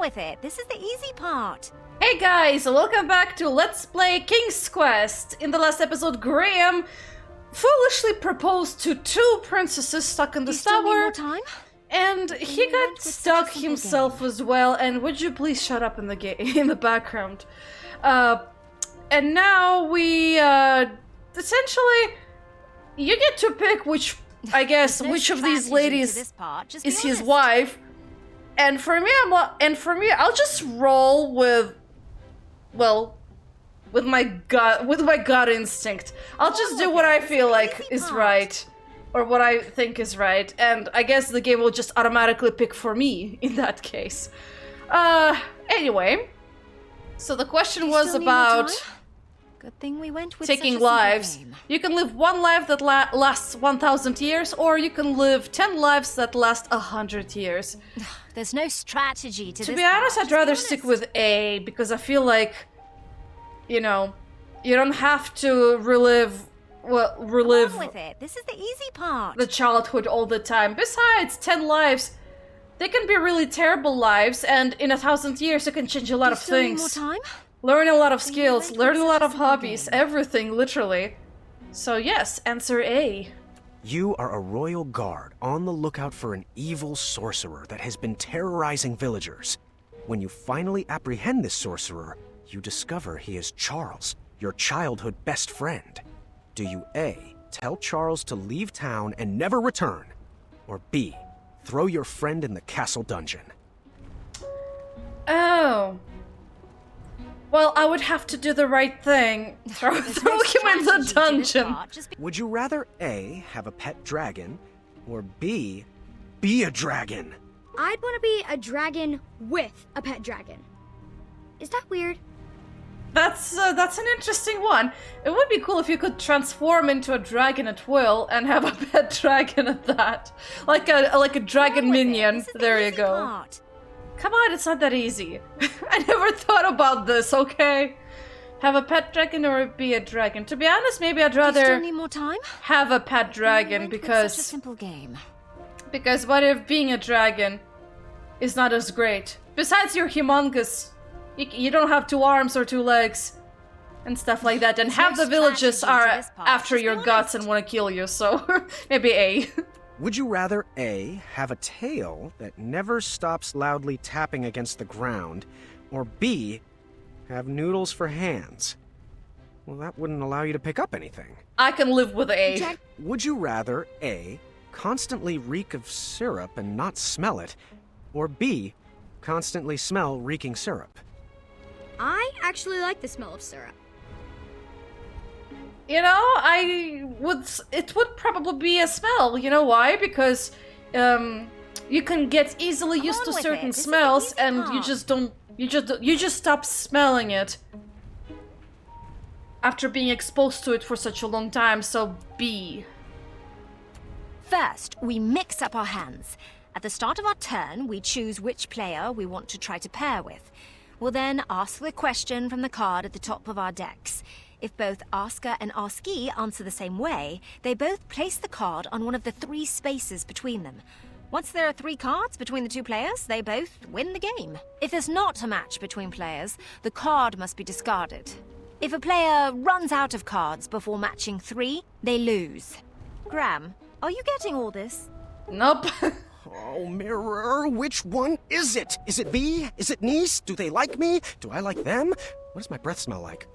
with it. This is the easy part. Hey guys, welcome back to Let's Play King's Quest. In the last episode, Graham foolishly proposed to two princesses stuck in the tower, and he got stuck himself as well. And would you please shut up in the in the background? And now we essentially you get to pick which, I guess, which of these ladies is his wife. And for me, I'll just roll with. Well, with my gut instinct. I'll just do what I feel like is right, or what I think is right, and I guess the game will just automatically pick for me in that case. Anyway, so the question was about good thing we went with taking lives. You can live one life that lasts 1,000 years, or you can live 10 lives that last 100 years. There's no strategy to this. To be honest, I'd rather stick with A, because I feel like, you know, you don't have to relive with it. This is the easy part. The childhood all the time. Besides, 10 lives, they can be really terrible lives, and in 1,000 years you can change a lot of things. More time? Learn a lot of skills, learn a lot of hobbies, everything, literally. So yes, answer A. You are a royal guard on the lookout for an evil sorcerer that has been terrorizing villagers. When you finally apprehend this sorcerer, you discover he is Charles, your childhood best friend. Do you A, tell Charles to leave town and never return, or B, throw your friend in the castle dungeon? Oh. Well, I would have to do the right thing. Throw him in the dungeon. Would you rather A, have a pet dragon, or B, be a dragon? I'd want to be a dragon with a pet dragon. Is that weird? That's an interesting one. It would be cool if you could transform into a dragon at will and have a pet dragon at that, like a dragon minion. There you go. Part. Come on, it's not that easy. I never thought about this. Okay, have a pet dragon or be a dragon. To be honest, maybe I'd rather need more time? have a pet dragon because such a simple game. Because what if being a dragon is not as great? Besides, you're humongous. You don't have 2 arms or 2 legs and stuff like that. And half the villages are after your guts and want to kill you. So maybe A. Would you rather A, have a tail that never stops loudly tapping against the ground, or B, have noodles for hands? Well, that wouldn't allow you to pick up anything. I can live with A. Would you rather A, constantly reek of syrup and not smell it, or B, constantly smell reeking syrup? I actually like the smell of syrup. You know, it would probably be a smell. You know why? Because you can get easily used to certain smells, and you just stop smelling it after being exposed to it for such a long time. So B. First, we mix up our hands. At the start of our turn, we choose which player we want to try to pair with. We'll then ask the question from the card at the top of our decks. If both asker and askee answer the same way, they both place the card on one of the 3 spaces between them. Once there are 3 cards between the 2 players, they both win the game. If there's not a match between players, the card must be discarded. If a player runs out of cards before matching 3, they lose. Graham, are you getting all this? Nope. Oh, Mirror, which one is it? Is it B? Is it Niece? Do they like me? Do I like them? What does my breath smell like?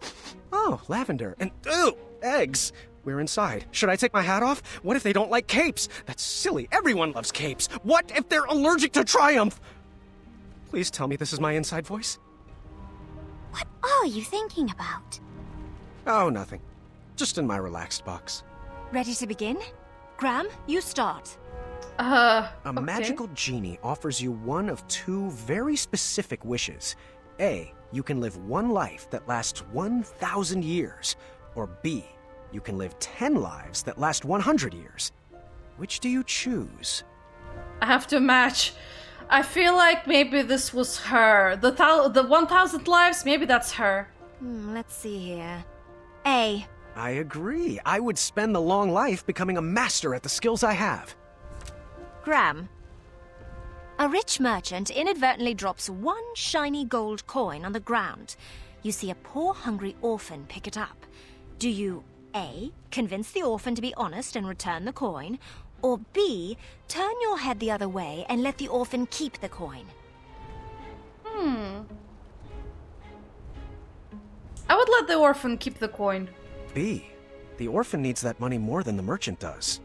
Oh, lavender. And, ew, eggs. We're inside. Should I take my hat off? What if they don't like capes? That's silly. Everyone loves capes. What if they're allergic to Triumph? Please tell me this is my inside voice. What are you thinking about? Oh, nothing. Just in my relaxed box. Ready to begin? Graham, you start. A magical genie offers you one of 2 very specific wishes. A, you can live 1 life that lasts 1,000 years. Or B, you can live 10 lives that last 100 years. Which do you choose? I have to match. I feel like maybe this was her. The 1,000 lives, maybe that's her. Let's see here. A. I agree. I would spend the long life becoming a master at the skills I have. Graham. A rich merchant inadvertently drops one shiny gold coin on the ground. You see a poor, hungry orphan pick it up. Do you A, convince the orphan to be honest and return the coin, or B, turn your head the other way and let the orphan keep the coin? I would let the orphan keep the coin. B. The orphan needs that money more than the merchant does.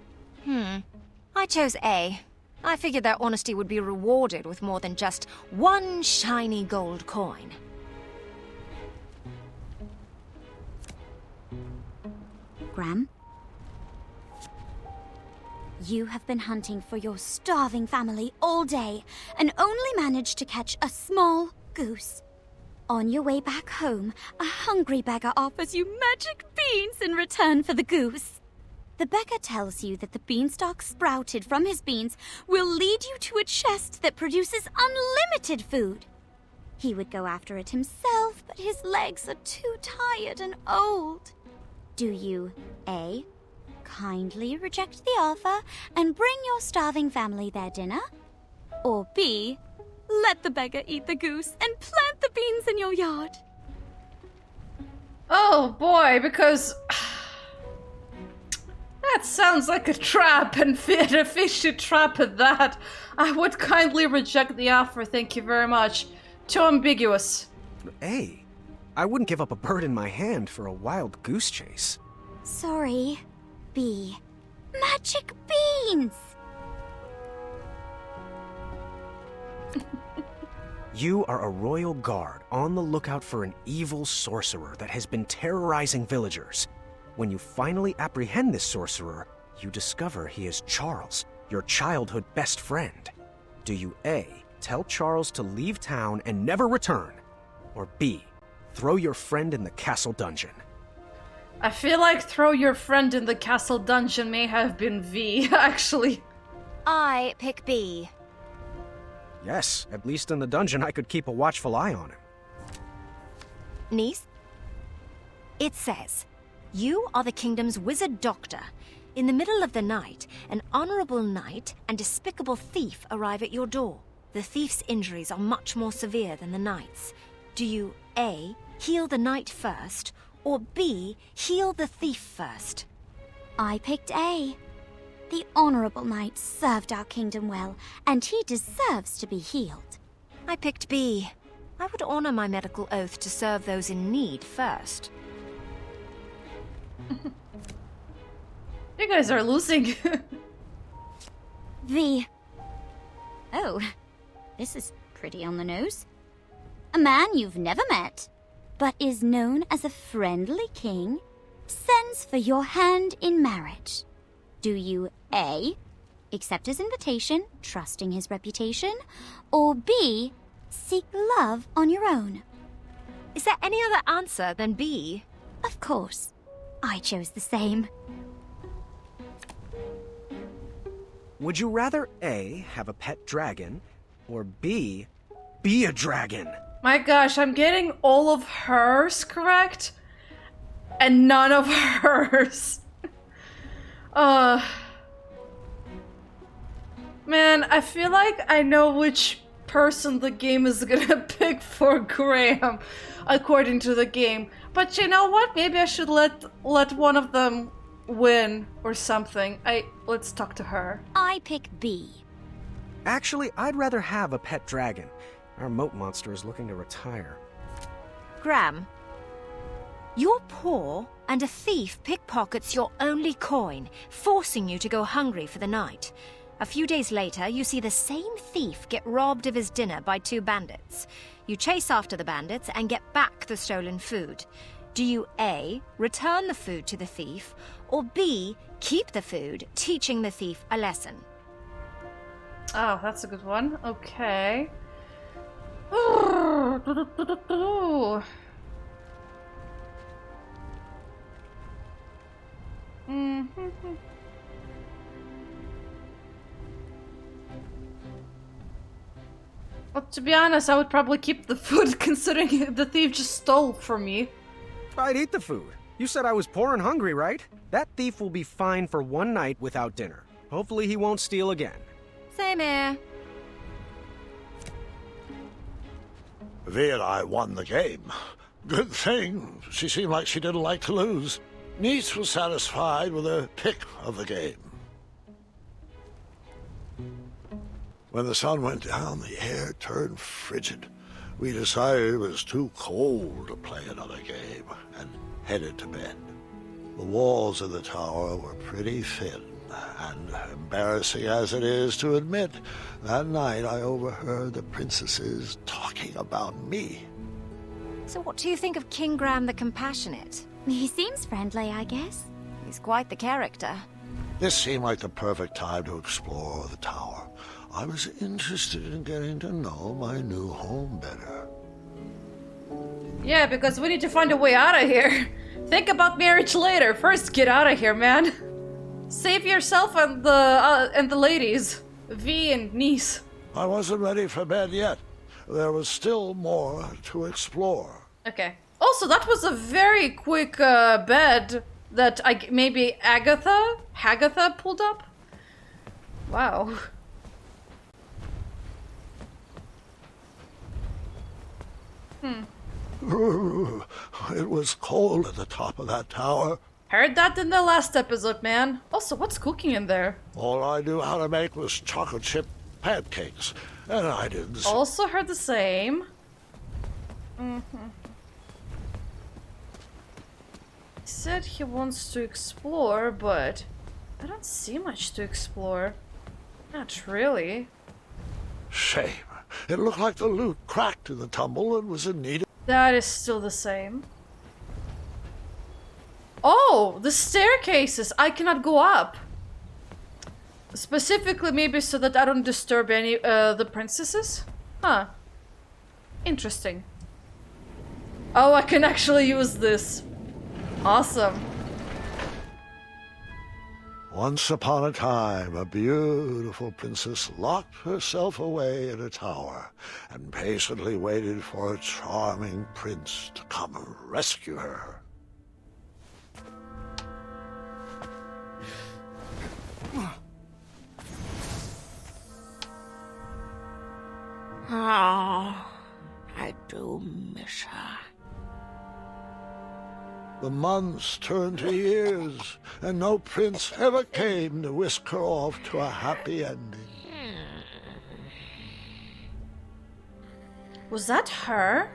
I chose A. I figured their honesty would be rewarded with more than just one shiny gold coin. Gram? You have been hunting for your starving family all day and only managed to catch a small goose. On your way back home, a hungry beggar offers you magic beans in return for the goose. The beggar tells you that the beanstalk sprouted from his beans will lead you to a chest that produces unlimited food. He would go after it himself, but his legs are too tired and old. Do you A, kindly reject the offer and bring your starving family their dinner? Or B, let the beggar eat the goose and plant the beans in your yard? Oh boy, because that sounds like a trap, and a fishy trap at that. I would kindly reject the offer, thank you very much. Too ambiguous. A. I wouldn't give up a bird in my hand for a wild goose chase. Sorry, B. Magic beans! You are a royal guard on the lookout for an evil sorcerer that has been terrorizing villagers. When you finally apprehend this sorcerer, you discover he is Charles, your childhood best friend. Do you A, tell Charles to leave town and never return? Or B, throw your friend in the castle dungeon? I feel like throw your friend in the castle dungeon may have been V, actually. I pick B. Yes, at least in the dungeon I could keep a watchful eye on him. Niece? It says, you are the kingdom's wizard doctor. In the middle of the night, an honorable knight and despicable thief arrive at your door. The thief's injuries are much more severe than the knight's. Do you A, heal the knight first, or B, heal the thief first? I picked A. The honorable knight served our kingdom well, and he deserves to be healed. I picked B. I would honor my medical oath to serve those in need first. You guys are losing. V. Oh, this is pretty on the nose. A man you've never met, but is known as a friendly king, sends for your hand in marriage. Do you A, accept his invitation, trusting his reputation, or B, seek love on your own? Is there any other answer than B? Of course. I chose the same. Would you rather A, have a pet dragon, or B, be a dragon? My gosh, I'm getting all of hers correct, and none of hers. Man, I feel like I know which person the game is gonna pick for Graham, according to the game. But you know what? Maybe I should let one of them win or something. Let's talk to her. I pick B. Actually, I'd rather have a pet dragon. Our moat monster is looking to retire. Graham, you're poor, and a thief pickpockets your only coin, forcing you to go hungry for the night. A few days later, you see the same thief get robbed of his dinner by 2 bandits. You chase after the bandits and get back the stolen food. Do you A, return the food to the thief, or B, keep the food, teaching the thief a lesson? Oh, that's a good one. Okay. Well, to be honest, I would probably keep the food, considering the thief just stole from me. I'd eat the food. You said I was poor and hungry, right? That thief will be fine for one night without dinner. Hopefully he won't steal again. Same here. Vi and I won the game. Good thing. She seemed like she didn't like to lose. Niece was satisfied with her pick of the game. When the sun went down, the air turned frigid. We decided it was too cold to play another game and headed to bed. The walls of the tower were pretty thin, and embarrassing as it is to admit, that night I overheard the princesses talking about me. So what do you think of King Graham the Compassionate? He seems friendly, I guess. He's quite the character. This seemed like the perfect time to explore the tower. I was interested in getting to know my new home better. Yeah, because we need to find a way out of here. Think about marriage later. First, get out of here, man. Save yourself and the ladies. Vi and Niece. I wasn't ready for bed yet. There was still more to explore. Okay. Also, that was a very quick bed that maybe Hagatha pulled up. Wow. It was cold at the top of that tower. Heard that in the last episode, man. Also, what's cooking in there? All I knew how to make was chocolate chip pancakes, and I didn't... Also heard the same. He said he wants to explore, but I don't see much to explore. Not really. Shame. It looked like the loot cracked in the tumble and was in need of... That is still the same. Oh, the staircases! I cannot go up! Specifically maybe so that I don't disturb any the princesses? Huh. Interesting. Oh, I can actually use this. Awesome. Once upon a time, a beautiful princess locked herself away in a tower and patiently waited for a charming prince to come rescue her. Oh, I do miss her. The months turned to years, and no prince ever came to whisk her off to a happy ending. Was that her?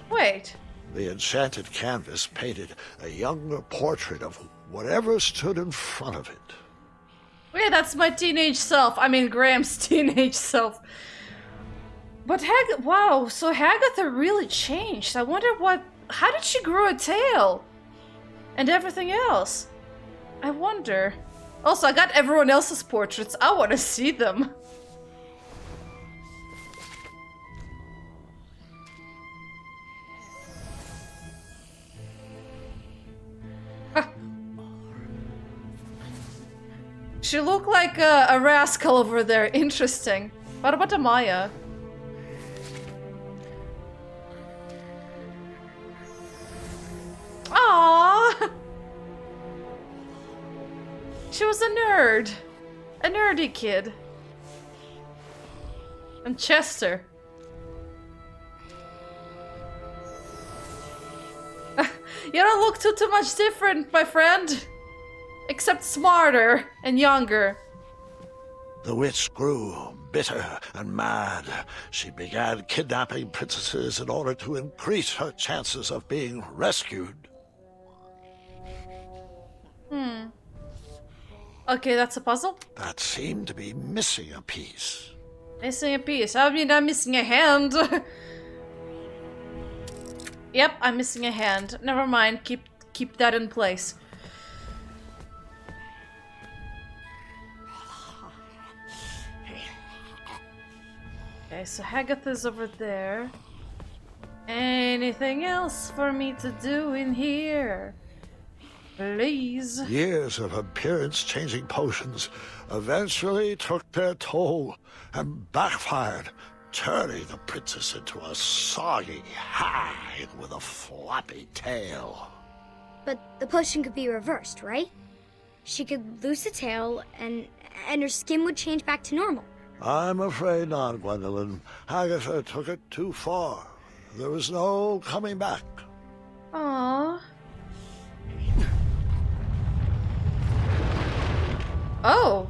Wait. The enchanted canvas painted a younger portrait of whatever stood in front of it. Yeah, that's my teenage self. I mean, Graham's teenage self. But wow, so Hagatha really changed. I wonder how did she grow a tail? And everything else? I wonder. Also, I got everyone else's portraits. I want to see them. She looked like a rascal over there. Interesting. What about Amaya? Aww! She was a nerd. A nerdy kid. And Chester. You don't look too much different, my friend. Except smarter and younger. The witch grew bitter and mad. She began kidnapping princesses in order to increase her chances of being rescued. Okay, that's a puzzle. That seemed to be missing a piece. Missing a piece. I mean, I'm missing a hand. Yep, I'm missing a hand. Never mind. Keep that in place. Okay, so Hagatha's over there. Anything else for me to do in here? Please. Years of appearance-changing potions eventually took their toll and backfired, turning the princess into a soggy hag with a floppy tail. But the potion could be reversed, right? She could lose the tail and her skin would change back to normal. I'm afraid not, Gwendolyn. Agatha took it too far. There was no coming back. Aww. Oh.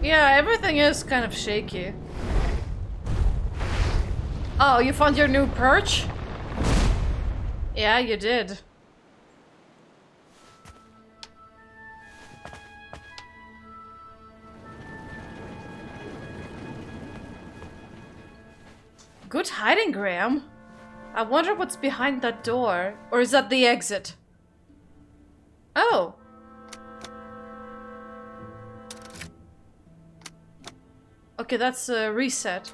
Yeah, everything is kind of shaky. Oh, you found your new perch? Yeah, you did. Good hiding, Graham. I wonder what's behind that door. Or is that the exit? Oh. Okay, that's a reset.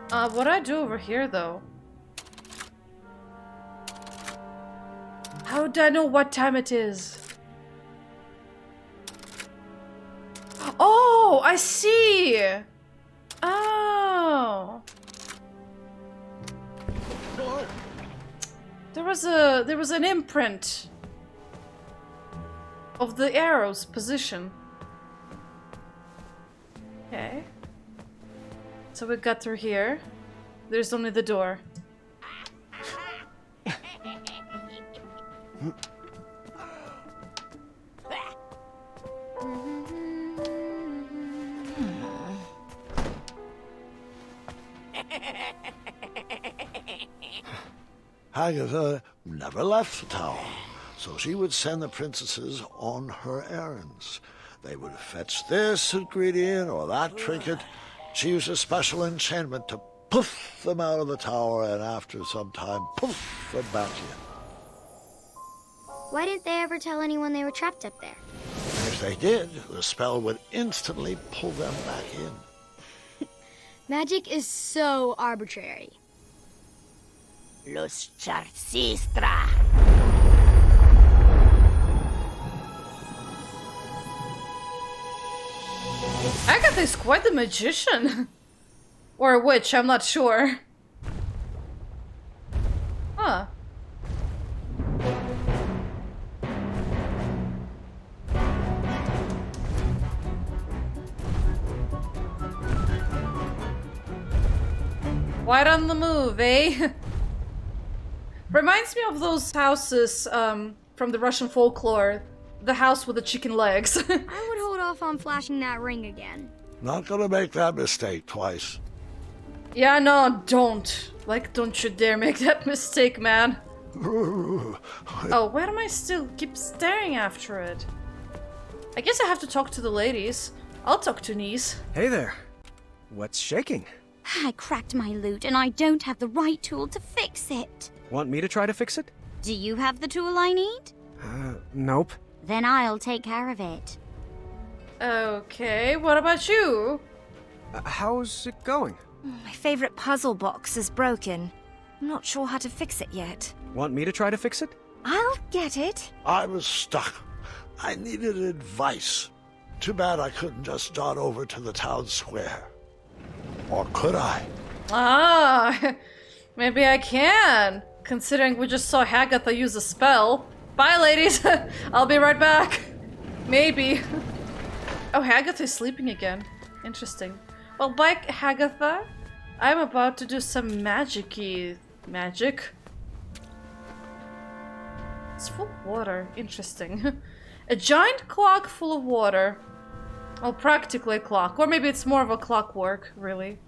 What do I do over here, though? How do I know what time it is? Oh, I see! Oh. There was an imprint of the arrow's position. Okay. So we got through here. There's only the door. Agatha never left the tower, so she would send the princesses on her errands. They would fetch this ingredient or that trinket. She used a special enchantment to poof them out of the tower, and after some time, poof them back in. Why didn't they ever tell anyone they were trapped up there? If they did, the spell would instantly pull them back in. Magic is so arbitrary. Los Charcistra. Agatha is quite the magician. Or a witch, I'm not sure. Huh. Quite on the move, eh? Reminds me of those houses from the Russian folklore. The house with the chicken legs. I would hold off on flashing that ring again. Not gonna make that mistake twice. Yeah, no, don't. Like, don't you dare make that mistake, man. Oh, why am I still keep staring after it? I guess I have to talk to the ladies. I'll talk to Niece. Hey there. What's shaking? I cracked my lute and I don't have the right tool to fix it. Want me to try to fix it? Do you have the tool I need? Nope. Then I'll take care of it. Okay, what about you? How's it going? My favorite puzzle box is broken. I'm not sure how to fix it yet. Want me to try to fix it? I'll get it. I was stuck. I needed advice. Too bad I couldn't just dart over to the town square. Or could I? Ah, maybe I can. Considering we just saw Agatha use a spell. Bye, ladies. I'll be right back. Maybe. Oh, Agatha is sleeping again. Interesting. Well, bye, Agatha. I'm about to do some magic-y magic. It's full of water. Interesting. A giant clock full of water. Well, practically a clock. Or maybe it's more of a clockwork, really.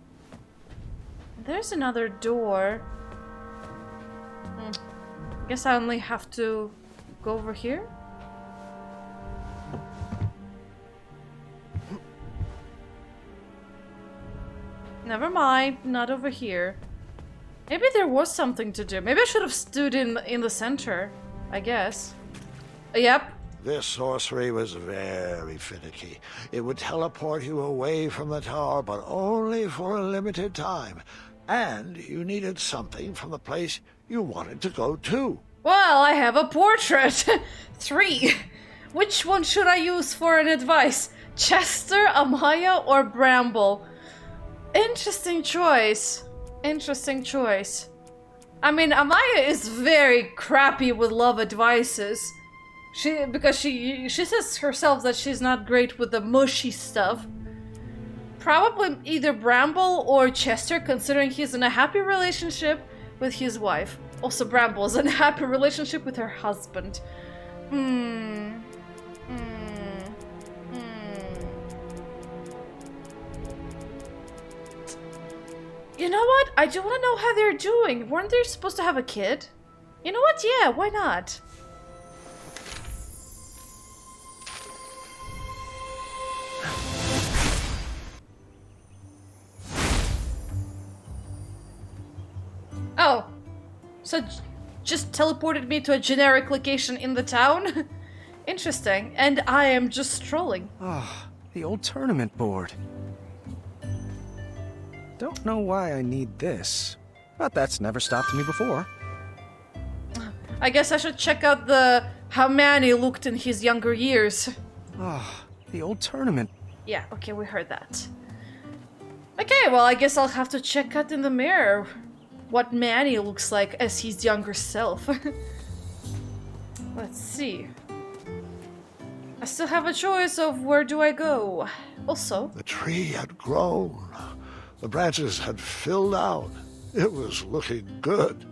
There's another door. I guess I only have to go over here? Never mind, not over here. Maybe there was something to do. Maybe I should have stood in the center, I guess. Yep. This sorcery was very finicky. It would teleport you away from the tower, but only for a limited time. And you needed something from the place you wanted to go to. Well, I have a portrait. 3. Which one should I use for an advice? Chester, Amaya, or Bramble? Interesting choice. Interesting choice. I mean, Amaya is very crappy with love advices. Because she says herself that she's not great with the mushy stuff. Probably either Bramble or Chester, considering he's in a happy relationship with his wife. Also, Bramble is in a happy relationship with her husband. You know what? I do want to know how they're doing. Weren't they supposed to have a kid? You know what? Yeah, why not? Oh, so just teleported me to a generic location in the town? Interesting. And I am just strolling. Ah, the old tournament board. Don't know why I need this, but that's never stopped me before. I guess I should check out how Manny looked in his younger years. Ah, the old tournament. Yeah, okay, we heard that. Okay, well, I guess I'll have to check out in the mirror what Manny looks like as his younger self. Let's see. I still have a choice of where do I go. Also, The tree had grown. The branches had filled out. It was looking good.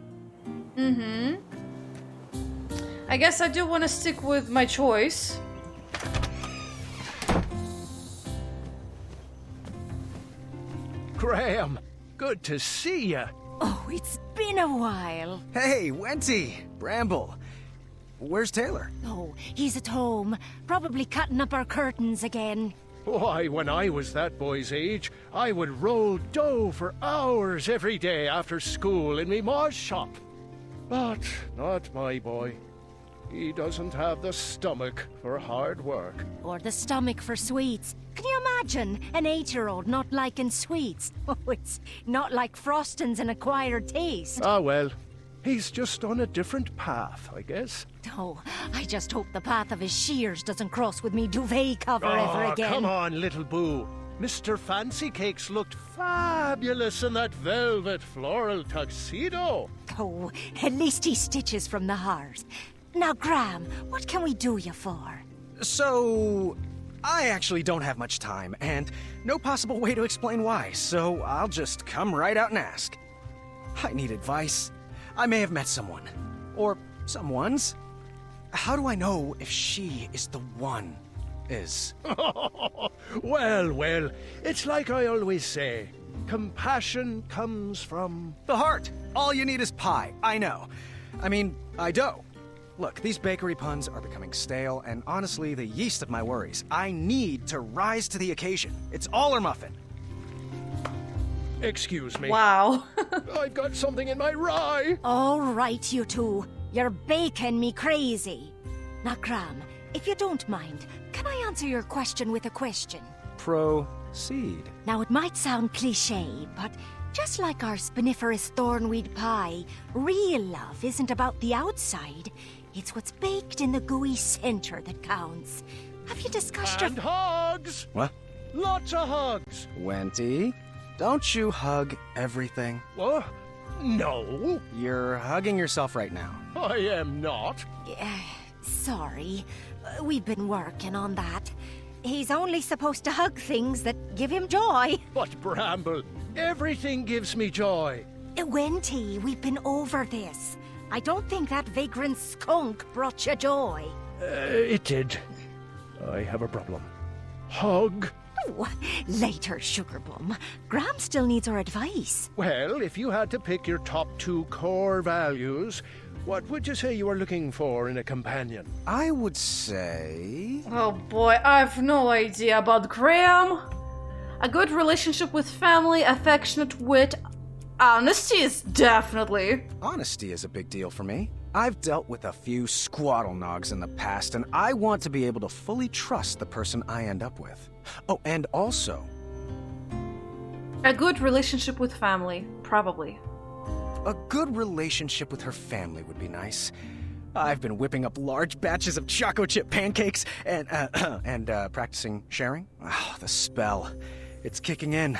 I guess I do want to stick with my choice. Graham, good to see you. Oh, it's been a while. Hey, Wenty! Bramble! Where's Taylor? Oh, he's at home. Probably cutting up our curtains again. Why, when I was that boy's age, I would roll dough for hours every day after school in me ma's shop. But not my boy. He doesn't have the stomach for hard work. Or the stomach for sweets. Can you imagine an 8-year-old not liking sweets? Oh, it's not like frosting's an acquired taste. Ah, well, he's just on a different path, I guess. Oh, I just hope the path of his shears doesn't cross with me duvet cover ever again. Come on, little boo. Mr. Fancy Cakes looked fabulous in that velvet floral tuxedo. Oh, at least he stitches from the heart. Now, Graham, what can we do you for? So, I actually don't have much time, and no possible way to explain why, so I'll just come right out and ask. I need advice. I may have met someone. Or someone's. How do I know if she is the one? Well, it's like I always say. Compassion comes from... the heart. All you need is pie, I know. I mean, I dough. Look, these bakery puns are becoming stale, and honestly, the yeast of my worries. I need to rise to the occasion. It's all or muffin. Excuse me. Wow. I've got something in my rye. All right, you two. You're baking me crazy. Now, Graham, if you don't mind, can I answer your question with a question? Proceed. Now, it might sound cliché, but just like our spiniferous thornweed pie, real love isn't about the outside. It's what's baked in the gooey center that counts. Have you discussed And hugs. What? Lots of hugs. Wenty, don't you hug everything? What? No, You're hugging yourself right now. I am not. Sorry. We've been working on that. He's only supposed to hug things that give him joy. But Bramble, everything gives me joy. Wenty, we've been over this. I don't think that vagrant skunk brought you joy. It did. I have a problem. Hug. Oh, later, Sugarbum. Graham still needs our advice. Well, if you had to pick your top 2 core values, what would you say you are looking for in a companion? I would say... Oh boy, I have no idea about Graham. A good relationship with family, affectionate wit, honesty is definitely. Honesty is a big deal for me. I've dealt with a few squaddle nogs in the past, and I want to be able to fully trust the person I end up with. Oh, and also... A good relationship with family, probably. a good relationship with her family would be nice. I've been whipping up large batches of choco chip pancakes and practicing sharing. Oh, the spell. It's kicking in.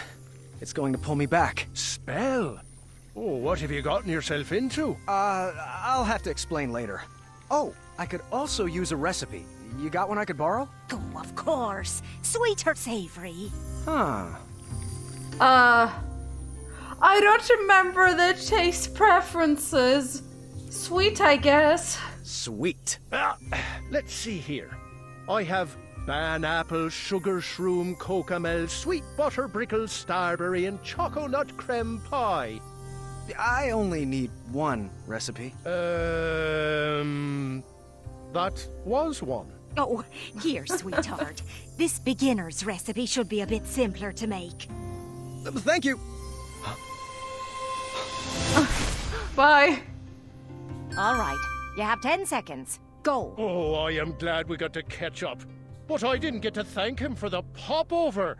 It's going to pull me back. Spell? Oh, what have you gotten yourself into? I'll have to explain later. Oh, I could also use a recipe. You got one I could borrow? Oh, of course. Sweet or savory? Huh. I don't remember the taste preferences. Sweet, I guess. Sweet. Let's see here. I have ban-apple, sugar shroom, cocamel, sweet butter brickle, starberry, and chocolate creme pie. I only need one recipe. That was one. Oh, here, sweetheart. This beginner's recipe should be a bit simpler to make. Thank you. Bye. All right. You have 10 seconds. Go. Oh, I am glad we got to catch up. But I didn't get to thank him for the popover.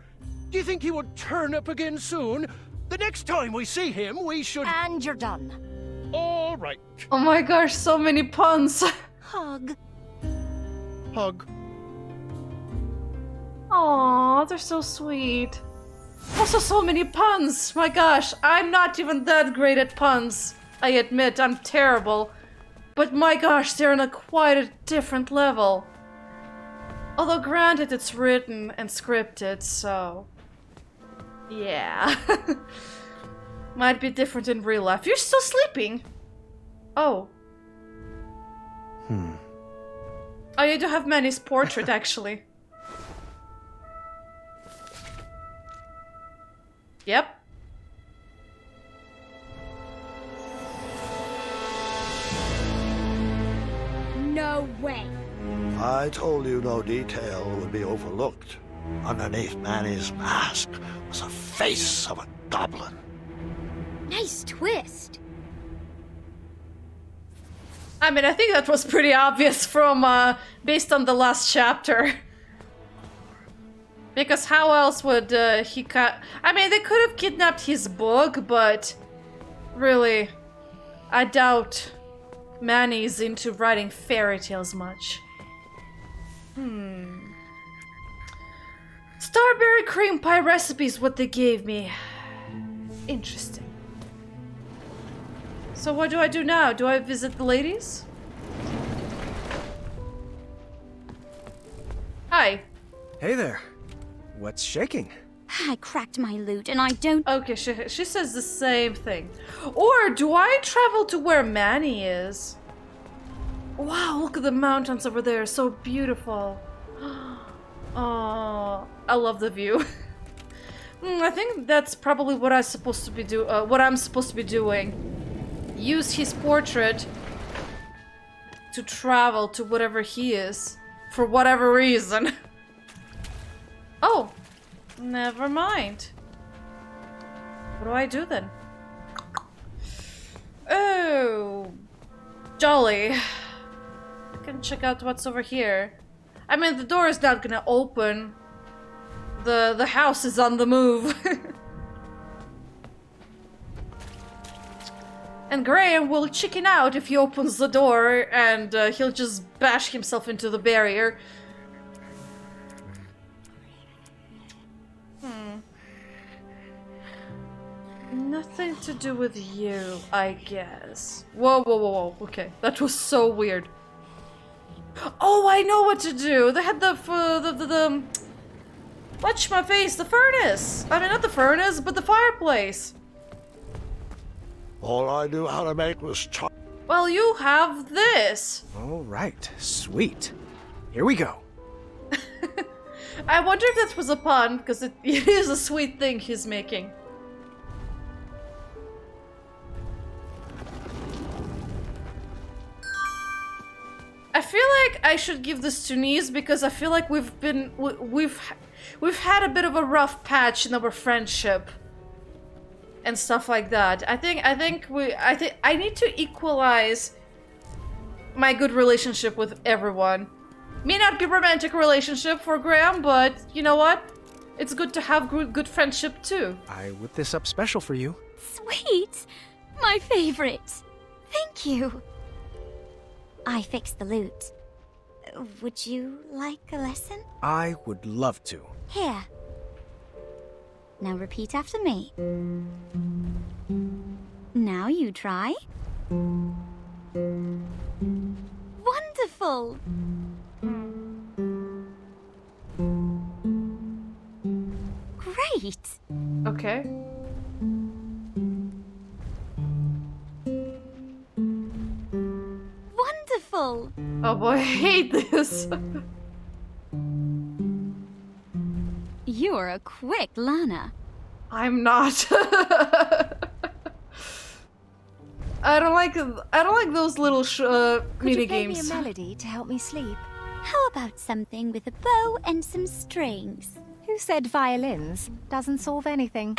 Do you think he would turn up again soon? The next time we see him, we should... And you're done. All right. Oh my gosh, so many puns. Hug. Hug. Aw, they're so sweet. Also, so many puns. My gosh, I'm not even that great at puns. I admit, I'm terrible. But my gosh, they're on a quite a different level. Although granted, it's written and scripted, so... yeah. Might be different in real life. You're still sleeping? Oh. Oh, you do have Manny's portrait, actually. Yep. No way. I told you no detail would be overlooked. Underneath Manny's mask was the face of a goblin. Nice twist. I mean, I think that was pretty obvious from, based on the last chapter. Because how else would, he I mean, they could have kidnapped his book, but... really, I doubt Manny's into writing fairy tales much. Starberry cream pie recipe is what they gave me. Interesting. So what do I do now? Do I visit the ladies? Hi. Hey there. What's shaking? I cracked my lute and I don't... Okay, she says the same thing. Or do I travel to where Manny is? Wow, look at the mountains over there. So beautiful. Oh, I love the view. I think that's probably what I'm supposed to be doing. Use his portrait to travel to whatever he is for whatever reason. Oh, never mind. What do I do then? Oh, jolly. I can check out what's over here. I mean, the door is not gonna open. The house is on the move. And Graham will chicken out if he opens the door and he'll just bash himself into the barrier. Nothing to do with you, I guess. Whoa, whoa, whoa, whoa. Okay, that was so weird. Oh, I know what to do. They had the watch my face, the furnace. I mean, not the furnace, but the fireplace. All I knew how to make was Well, you have this. All right, sweet. Here we go. I wonder if that was a pun, because it is a sweet thing he's making. I feel like I should give this to Nice because I feel like we've had a bit of a rough patch in our friendship and stuff like that. I think I need to equalize my good relationship with everyone. May not be romantic relationship for Graham, but you know what? It's good to have good friendship too. I whipped this up special for you. Sweet! My favorite! Thank you! I fixed the lute. Would you like a lesson? I would love to. Here. Now repeat after me. Now you try. Wonderful! Wonderful! Great! Okay. Wonderful! Oh boy, I hate this. You're a quick learner. I'm not. I don't like those little Could mini you play me a games. melody to help me sleep? How about something with a bow and some strings? Who said violins? Doesn't solve anything.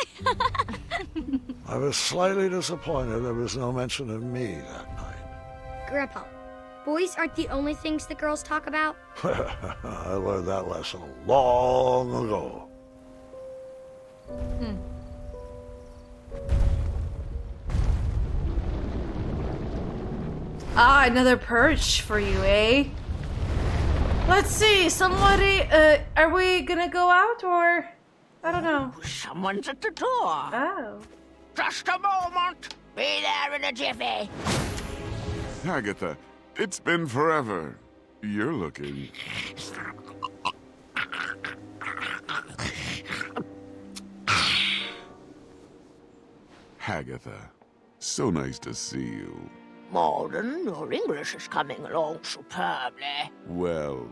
I was slightly disappointed there was no mention of me that night. Grandpa, boys aren't the only things the girls talk about. I learned that lesson long ago. Ah, another perch for you, eh? Let's see, somebody, are we gonna go out or? I don't know. Someone's at the door. Oh. Just a moment. Be there in a jiffy. Agatha, it's been forever. You're looking... Agatha, so nice to see you. Malden, your English is coming along superbly. Well,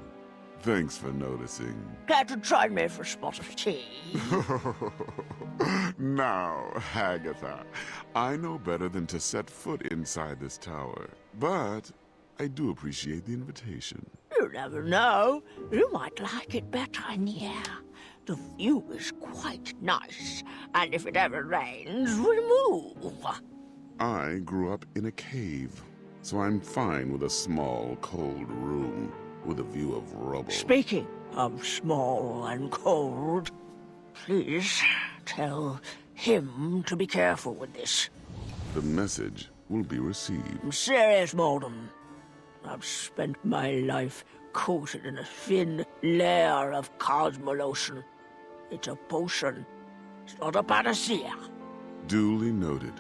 thanks for noticing. Care to join me for a spot of tea? Now, Agatha, I know better than to set foot inside this tower, but I do appreciate the invitation. You never know. You might like it better in here. The view is quite nice, and if it ever rains, we'll move. I grew up in a cave, so I'm fine with a small, cold room with a view of rubble. Speaking of small and cold, please tell him to be careful with this. The message will be received. I'm serious, Malden. I've spent my life coated in a thin layer of cosmolotion. It's a potion. It's not a panacea. Duly noted.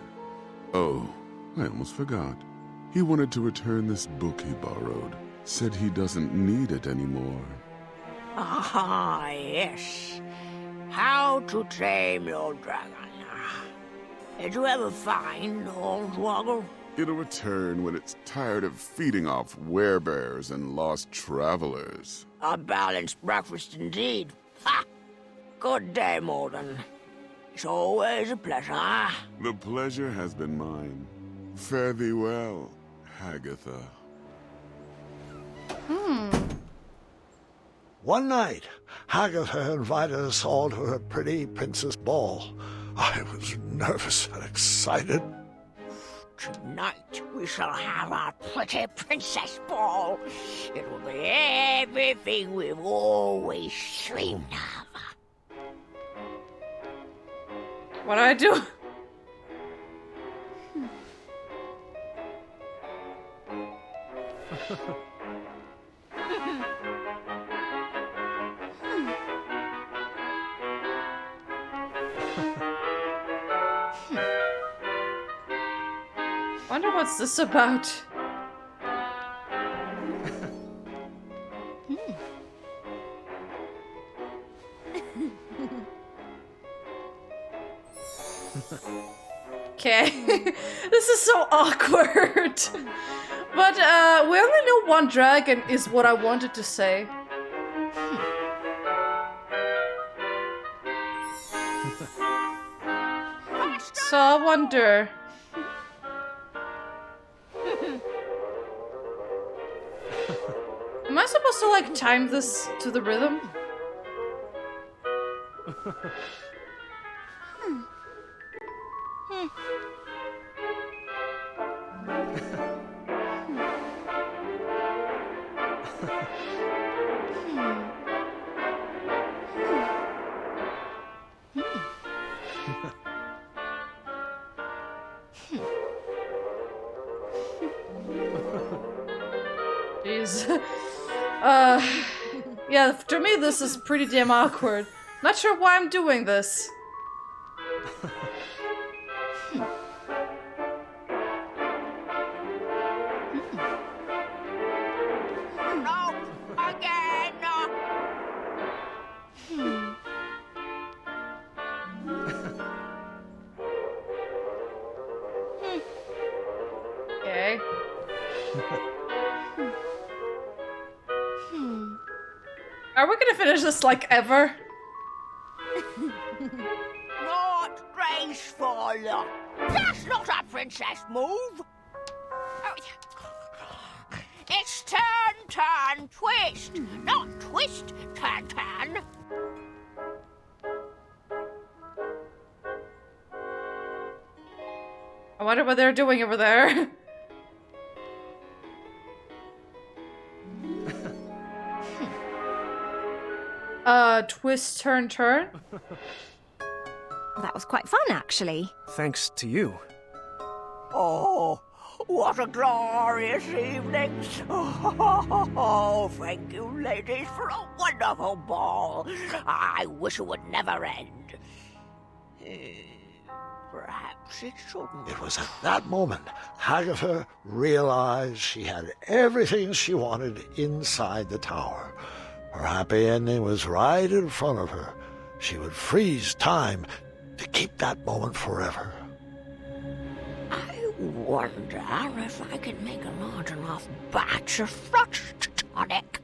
Oh, I almost forgot. He wanted to return this book he borrowed. Said he doesn't need it anymore. Ah, yes. How to Tame Your Dragon. Did you ever find Hornswoggle? It'll return when it's tired of feeding off werebears and lost travelers. A balanced breakfast indeed. Ha! Good day, Malden. It's always a pleasure. The pleasure has been mine. Fare thee well, Agatha. One night, Agatha invited us all to her pretty princess ball. I was nervous and excited. Tonight we shall have our pretty princess ball. It will be everything we've always dreamed of. What do I do? Wonder what's this about? Okay, this is so awkward. But we only know one dragon is what I wanted to say. So I wonder. Am I supposed to like time this to the rhythm? Jeez. Yeah, to me this is pretty damn awkward. Not sure why I'm doing this. Are we gonna finish this like ever? Not graceful. That's not a princess move. It's turn, turn, twist. Not twist, turn, turn. I wonder what they're doing over there. Twist, turn, turn? That was quite fun, actually. Thanks to you. Oh, what a glorious evening. Oh, thank you, ladies, for a wonderful ball. I wish it would never end. Perhaps it shouldn't. It was at that moment Agatha realized she had everything she wanted inside the tower. Her happy ending was right in front of her. She would freeze time to keep that moment forever. I wonder if I can make a large enough batch of frost tonic.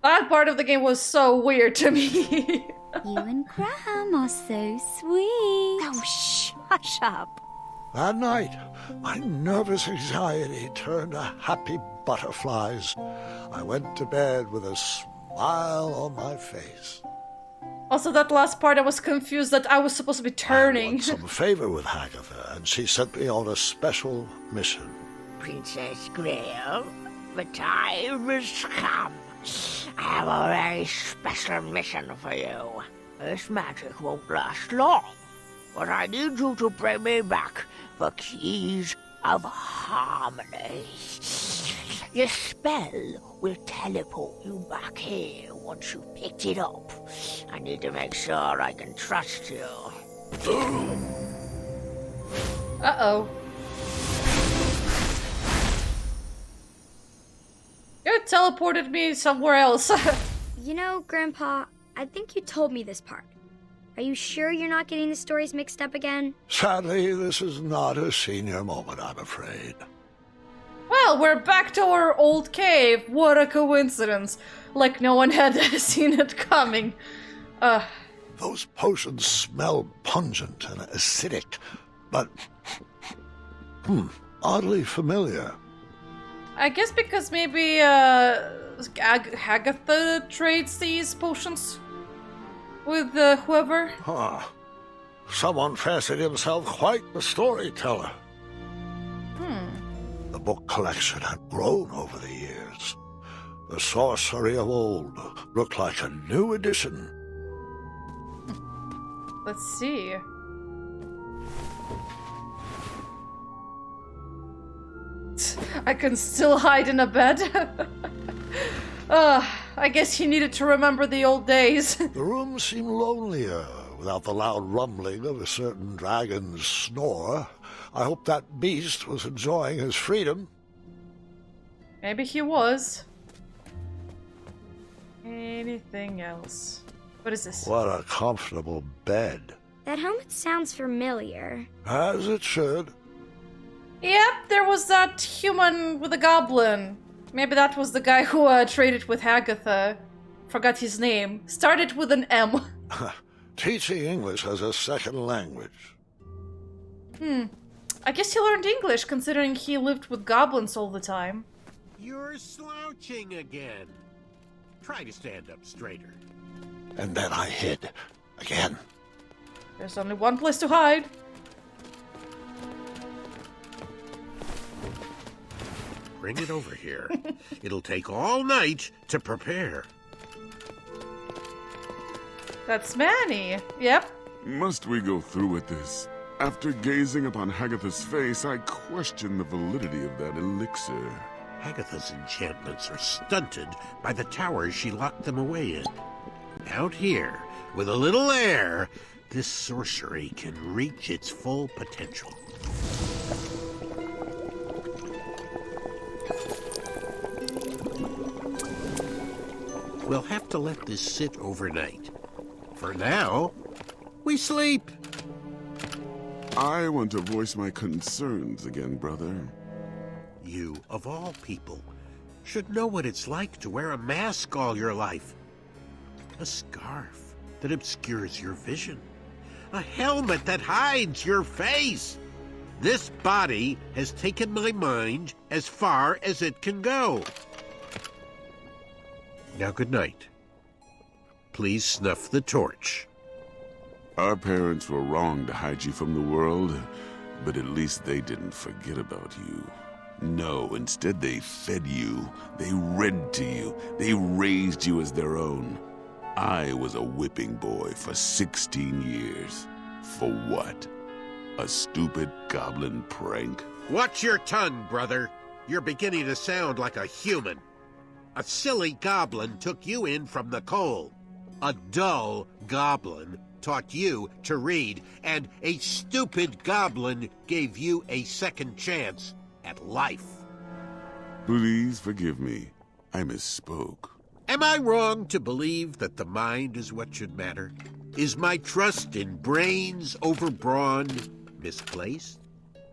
That part of the game was so weird to me. You and Graham are so sweet. Oh, shh, hush up. That night, my nervous anxiety turned to happy butterflies. I went to bed with a smile on my face. Also, that last part, I was confused that I was supposed to be turning. I want some favor with Agatha, and she sent me on a special mission. Princess Graham, the time has come. I have a very special mission for you. This magic won't last long, but I need you to bring me back the keys of harmony. Your spell will teleport you back here once you've picked it up. I need to make sure I can trust you. Uh-oh. You teleported me somewhere else. You know, Grandpa, I think you told me this part. Are you sure you're not getting the stories mixed up again? Sadly, this is not a senior moment, I'm afraid. Well, we're back to our old cave. What a coincidence. Like no one had seen it coming. Those potions smell pungent and acidic, but oddly familiar. I guess because maybe Agatha trades these potions with whoever. Huh. Someone fancied himself quite the storyteller. The book collection had grown over the years. The sorcery of old looked like a new edition. Let's see. I can still hide in a bed. I guess he needed to remember the old days. The room seemed lonelier without the loud rumbling of a certain dragon's snore. I hope that beast was enjoying his freedom. Maybe he was. Anything else? What is this? What a comfortable bed. That helmet sounds familiar. As it should. Yep, there was that human with a goblin. Maybe that was the guy who traded with Agatha. Forgot his name. Started with an M. Teaching English as a second language. I guess he learned English considering he lived with goblins all the time. You're slouching again. Try to stand up straighter. And then I hid. Again. There's only one place to hide. Bring it over here. It'll take all night to prepare. That's Manny. Yep. Must we go through with this? After gazing upon Agatha's face, I question the validity of that elixir. Agatha's enchantments are stunted by the towers she locked them away in. Out here, with a little air, this sorcery can reach its full potential. We'll have to let this sit overnight. For now, we sleep. I want to voice my concerns again, brother. You, of all people, should know what it's like to wear a mask all your life. A scarf that obscures your vision. A helmet that hides your face. This body has taken my mind as far as it can go. Now, good night. Please snuff the torch. Our parents were wrong to hide you from the world, but at least they didn't forget about you. No, instead they fed you, they read to you, they raised you as their own. I was a whipping boy for 16 years. For what? A stupid goblin prank? Watch your tongue, brother. You're beginning to sound like a human. A silly goblin took you in from the cold. A dull goblin taught you to read, and a stupid goblin gave you a second chance at life. Please forgive me. I misspoke. Am I wrong to believe that the mind is what should matter? Is my trust in brains over brawn misplaced?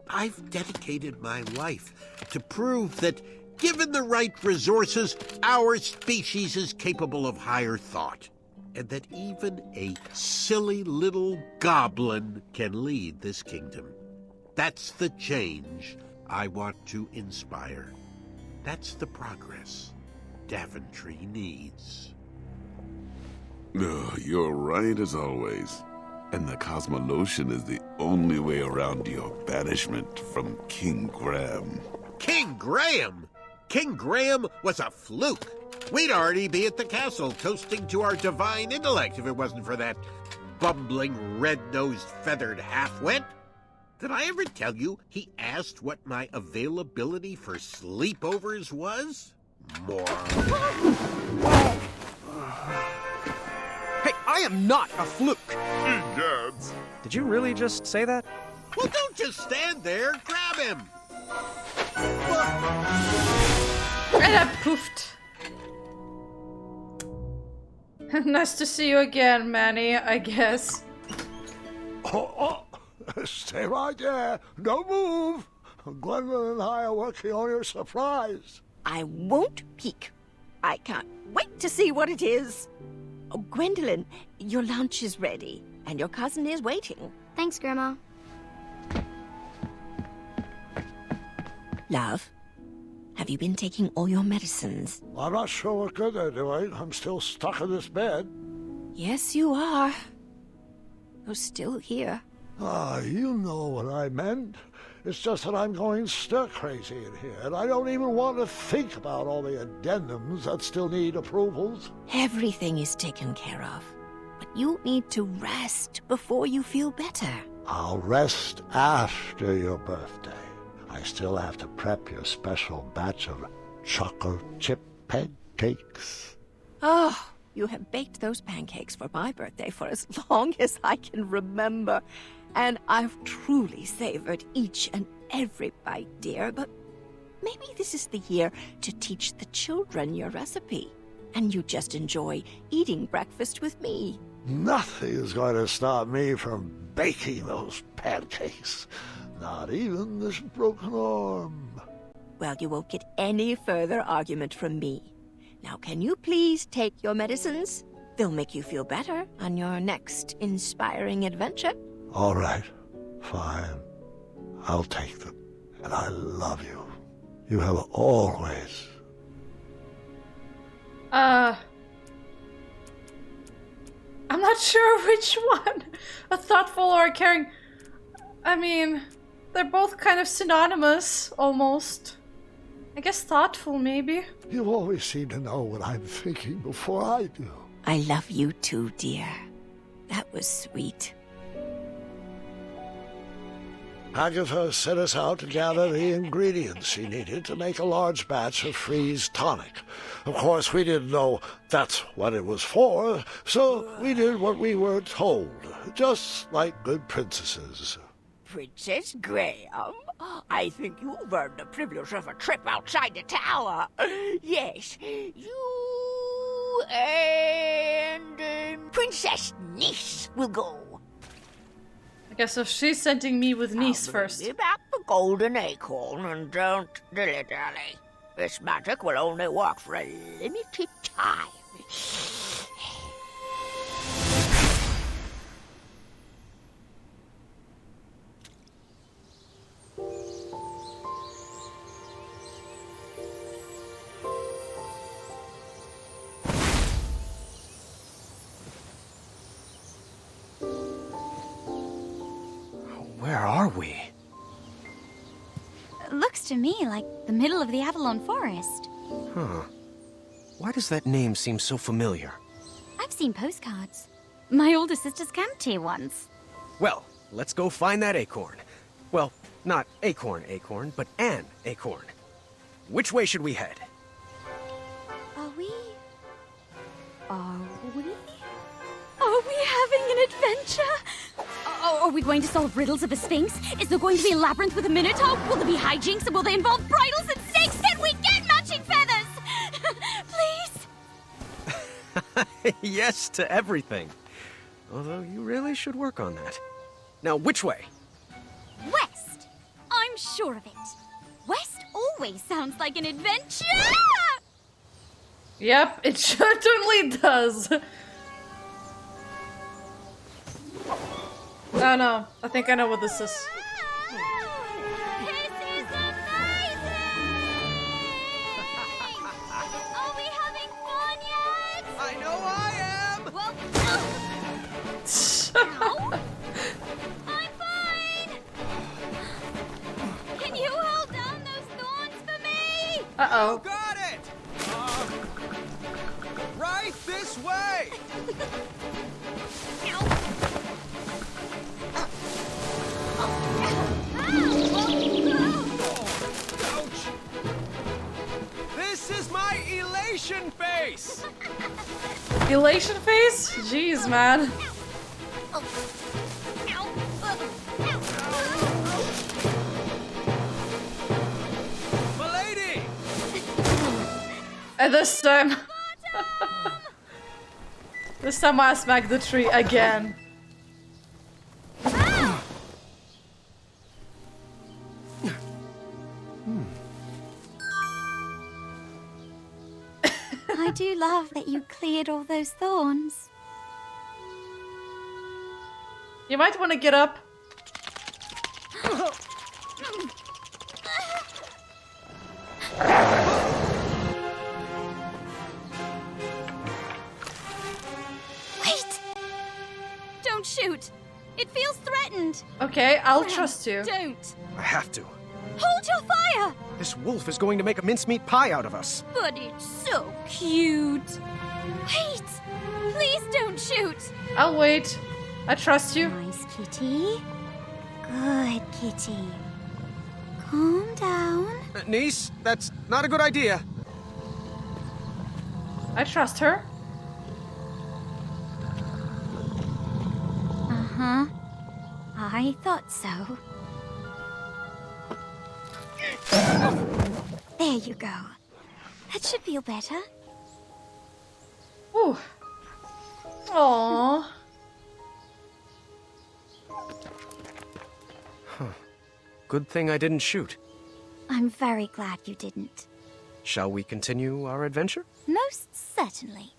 I've dedicated my life to prove that, given the right resources, our species is capable of higher thought, and that even a silly little goblin can lead this kingdom. That's the change I want to inspire. That's the progress Daventry needs. You're right as always. And the Cosmolotion is the only way around your banishment from King Graham. King Graham? King Graham was a fluke. We'd already be at the castle toasting to our divine intellect if it wasn't for that bumbling, red-nosed, feathered half-wit. Did I ever tell you he asked what my availability for sleepovers was? Moron. Hey, I am not a fluke! Egads! Did you really just say that? Well, don't just stand there. Grab him. And I poofed. Nice to see you again, Manny, I guess. Stay right there. Don't move. Gwendolyn and I are working on your surprise. I won't peek. I can't wait to see what it is. Oh, Gwendolyn, your lunch is ready, and your cousin is waiting. Thanks, Grandma. Love, have you been taking all your medicines? I'm not sure what good they're doing. I'm still stuck in this bed. Yes, you are. You're still here. You know what I meant. It's just that I'm going stir-crazy in here, and I don't even want to think about all the addendums that still need approvals. Everything is taken care of, but you need to rest before you feel better. I'll rest after your birthday. I still have to prep your special batch of chocolate chip pancakes. Oh, you have baked those pancakes for my birthday for as long as I can remember. And I've truly savored each and every bite, dear, but maybe this is the year to teach the children your recipe. And you just enjoy eating breakfast with me. Nothing is going to stop me from baking those pancakes. Not even this broken arm. Well, you won't get any further argument from me. Now, can you please take your medicines? They'll make you feel better on your next inspiring adventure. All right, fine. I'll take them. And I love you. You have always. I'm not sure which one. A thoughtful or a caring. I mean, they're both kind of synonymous, almost. I guess thoughtful, maybe. You always seem to know what I'm thinking before I do. I love you too, dear. That was sweet. Agatha set us out to gather the ingredients she needed to make a large batch of freeze tonic. Of course, we didn't know that's what it was for, so we did what we were told, just like good princesses. Princess Graham, I think you've earned the privilege of a trip outside the tower. Yes, you and Princess Niece will go. Yeah, so she's sending me with niece first. Give back the golden acorn and don't dilly-dally. This magic will only work for a limited time. Where are we? Looks to me like the middle of the Avalon Forest. Huh. Why does that name seem so familiar? I've seen postcards. My older sisters camped here once. Well, let's go find that acorn. Well, not acorn, but an acorn. Which way should we head? Are we having an adventure? Are we going to solve riddles of a sphinx? Is there going to be a labyrinth with a minotaur? Will there be hijinks and will they involve bridles and snakes? Can we get matching feathers? Please? Yes to everything. Although you really should work on that. Now, which way? West. I'm sure of it. West always sounds like an adventure. Yep, it certainly does. Oh no, I think I know what this is. This is amazing! Are we having fun yet? I know I am! Well, ow. I'm fine! Can you hold down those thorns for me? Uh-oh. Got it! Right this way! Ouch! This is my elation face! Elation face? Jeez, man. Milady! And this time... this time I smacked the tree again. I do love that you cleared all those thorns. You might want to get up. Wait! Don't shoot! It feels threatened! Okay, I'll trust you. Don't! I have to. Hold your fire! This wolf is going to make a mincemeat pie out of us. But it's so cute! Wait! Please don't shoot! I'll wait. I trust you. Nice kitty. Good kitty. Calm down. Niece, that's not a good idea. I trust her. Uh-huh. I thought so. There you go. That should feel better. Ooh. Aww. Good thing I didn't shoot. I'm very glad you didn't. Shall we continue our adventure? Most certainly.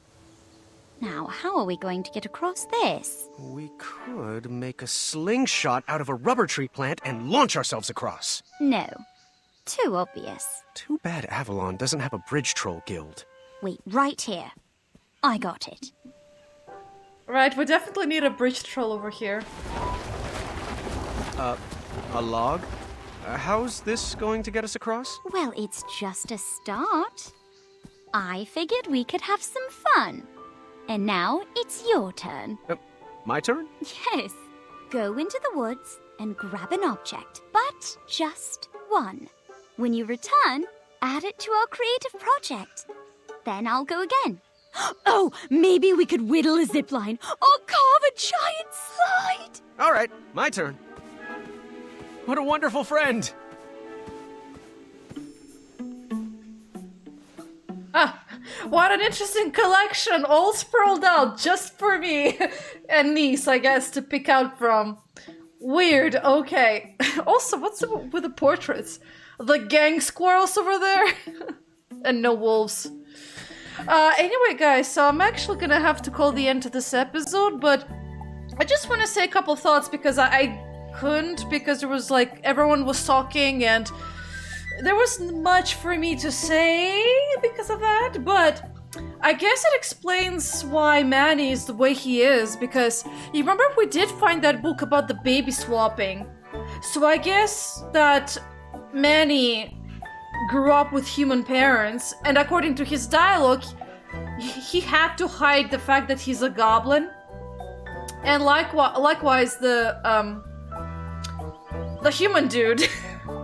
Now, how are we going to get across this? We could make a slingshot out of a rubber tree plant and launch ourselves across. No. Too obvious. Too bad Avalon doesn't have a bridge troll guild. Wait, right here. I got it. Right, we definitely need a bridge troll over here. A log? How's this going to get us across? Well, it's just a start. I figured we could have some fun. And now it's your turn. My turn? Yes. Go into the woods and grab an object, but just one. When you return, add it to our creative project. Then I'll go again. Oh, maybe we could whittle a zipline or carve a giant slide. All right, my turn. What a wonderful friend! Ah, what an interesting collection, all sprawled out just for me and niece, I guess, to pick out from. Weird, okay. Also, what's up with the portraits? The gang squirrels over there? And no wolves. Anyway, guys, so I'm actually gonna have to call the end to this episode, but I just want to say a couple thoughts because I couldn't, because there was like, everyone was talking and there wasn't much for me to say because of that, but I guess it explains why Manny is the way he is, because you remember we did find that book about the baby swapping. So I guess that Manny grew up with human parents, and according to his dialogue, he had to hide the fact that he's a goblin. And likewise, the human dude,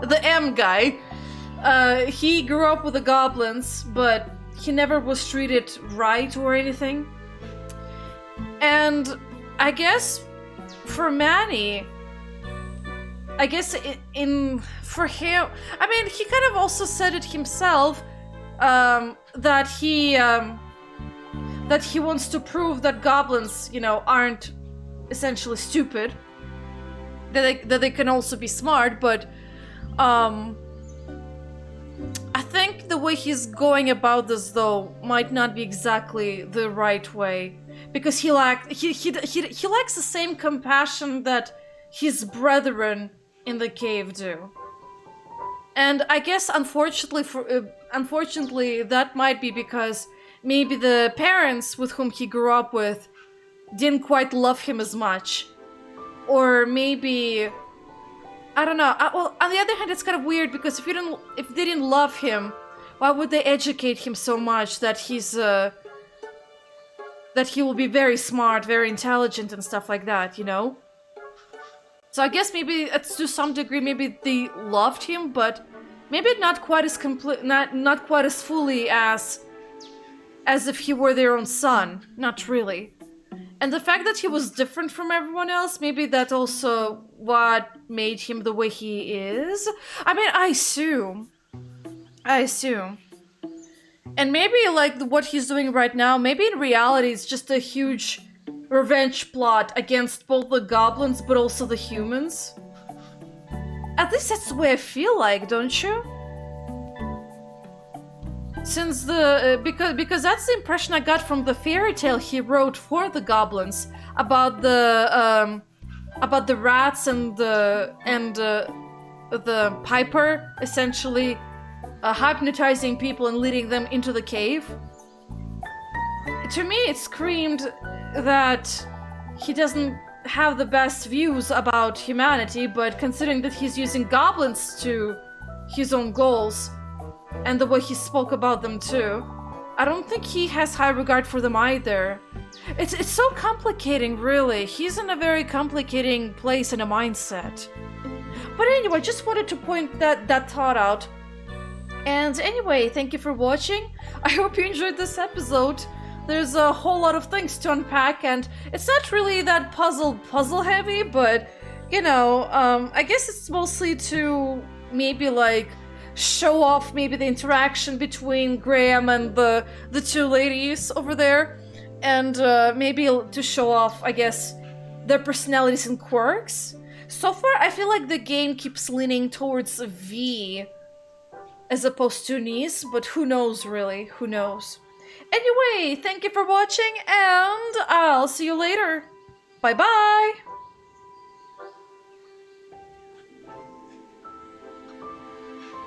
the M guy, he grew up with the goblins, but he never was treated right or anything. And I guess for Manny, I guess for him, I mean, he kind of also said it himself, that he wants to prove that goblins, you know, aren't essentially stupid, that they can also be smart, but I think the way he's going about this, though, might not be exactly the right way, because he lacks the same compassion that his brethren in the cave do. And I guess unfortunately that might be because maybe the parents with whom he grew up with didn't quite love him as much, or maybe, I don't know. Well, on the other hand, it's kind of weird because if they didn't love him, why would they educate him so much that that he will be very smart, very intelligent, and stuff like that, you know? So I guess maybe to some degree, maybe they loved him, but maybe not quite as not quite as fully as if he were their own son. Not really. And the fact that he was different from everyone else, maybe that's also what made him the way he is. I mean, I assume. And maybe, like, what he's doing right now, maybe in reality it's just a huge revenge plot against both the goblins but also the humans. At least that's the way I feel like, don't you? Since because that's the impression I got from the fairy tale he wrote for the goblins about the rats and the piper essentially hypnotizing people and leading them into the cave. To me, it screamed that he doesn't have the best views about humanity, but considering that he's using goblins to his own goals, and the way he spoke about them too, I don't think he has high regard for them either. It's so complicating, really. He's in a very complicating place and a mindset. But anyway, just wanted to point that thought out. And anyway, thank you for watching. I hope you enjoyed this episode. There's a whole lot of things to unpack, and it's not really that puzzle heavy, but you know, I guess it's mostly to maybe like show off maybe the interaction between Graham and the two ladies over there, and maybe to show off, I guess, their personalities and quirks. So far, I feel like the game keeps leaning towards V as opposed to Nis, but who knows, really? Who knows? Anyway, thank you for watching, and I'll see you later. Bye-bye!